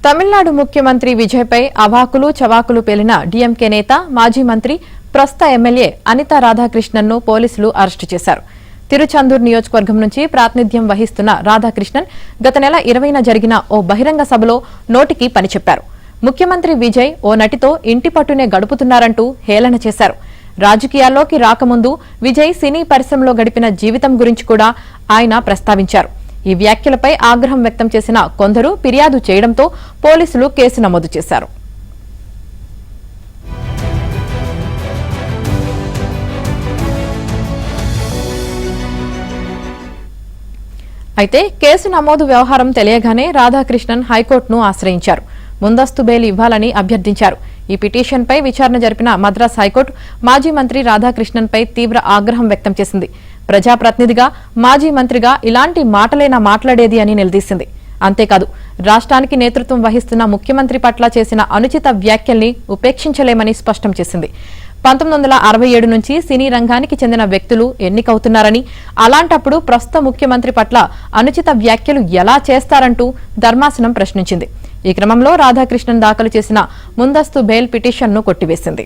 తమిళనాడు ముఖ్యమంత్రి విజయ్పై అవాకులు చవాకులు పేలిన డీఎంకే నేత మాజీ మంత్రి ప్రస్తుత ఎమ్మెల్యే అనితా రాధాకృష్ణన్ను పోలీసులు అరెస్టు చేశారు. తిరుచందూర్ నియోజకవర్గం నుంచి ప్రాతినిధ్యం వహిస్తున్న రాధాకృష్ణన్ గత నెల 20న జరిగిన ఓ బహిరంగ సభలో నోటికి పని చెప్పారు. ముఖ్యమంత్రి విజయ్ ఓ నటితో ఇంటి పట్టునే గడుపుతున్నారంటూ హేళన చేశారు. రాజకీయాల్లోకి రాకముందు విజయ్ సినీ పరిశ్రమలో గడిపిన జీవితం గురించి కూడా ఆయన ప్రస్తావించారు. ఈ వ్యాఖ్యలపై ఆగ్రహం వ్యక్తం చేసిన కొందరు ఫిర్యాదు చేయడంతో పోలీసులు కేసు నమోదు చేశారు. అయితే కేసు నమోదు వ్యవహారం తెలియగానే రాధాకృష్ణన్ హైకోర్టును ఆశ్రయించారు. ముందస్తు బెయిల్ ఇవ్వాలని అభ్యర్థించారు. ఈ పిటిషన్పై విచారణ జరిపిన మద్రాస్ హైకోర్టు మాజీ మంత్రి రాధాకృష్ణన్పై తీవ్ర ఆగ్రహం వ్యక్తం చేసింది. ప్రజాప్రతినిధిగా మాజీ మంత్రిగా ఇలాంటి మాటలేనా మాట్లాడేది అని నిలదీసింది. అంతేకాదు రాష్ట్రానికి నేతృత్వం వహిస్తున్న ముఖ్యమంత్రి పట్ల చేసిన అనుచిత వ్యాఖ్యల్ని ఉపేక్షించలేమని స్పష్టం చేసింది. 1967 నుంచి సినీ రంగానికి చెందిన వ్యక్తులు ఎన్నికవుతున్నారని, అలాంటప్పుడు ప్రస్తుత ముఖ్యమంత్రి పట్ల అనుచిత వ్యాఖ్యలు ఎలా చేస్తారంటూ ధర్మాసనం ప్రశ్నించింది. ఈ క్రమంలో రాధాకృష్ణన్ దాఖలు చేసిన ముందస్తు బెయిల్ పిటిషన్ను కొట్టివేసింది.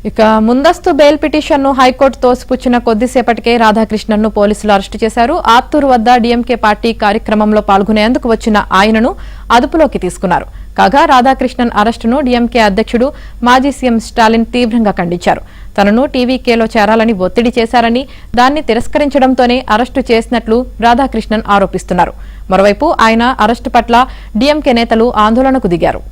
ఇక ముందస్తు బెయిల్ పిటిషన్ను హైకోర్టు తోసిపుచ్చిన కొద్దిసేపటికే రాధాకృష్ణన్ను పోలీసులు అరెస్టు చేశారు. ఆత్తూరు వద్ద డీఎంకే పార్టీ కార్యక్రమంలో పాల్గొనేందుకు వచ్చిన ఆయనను అదుపులోకి తీసుకున్నారు. కాగా రాధాకృష్ణన్ అరెస్టును డీఎంకే అధ్యక్షుడు మాజీ సీఎం స్టాలిన్ తీవ్రంగా ఖండించారు. తనను టీవీకేలో చేరాలని ఒత్తిడి చేశారని, దాన్ని తిరస్కరించడంతోనే అరెస్టు చేసినట్లు రాధాకృష్ణన్ ఆరోపిస్తున్నారు. మరోవైపు ఆయన అరెస్టు పట్ల డీఎంకే నేతలు ఆందోళనకు దిగారు.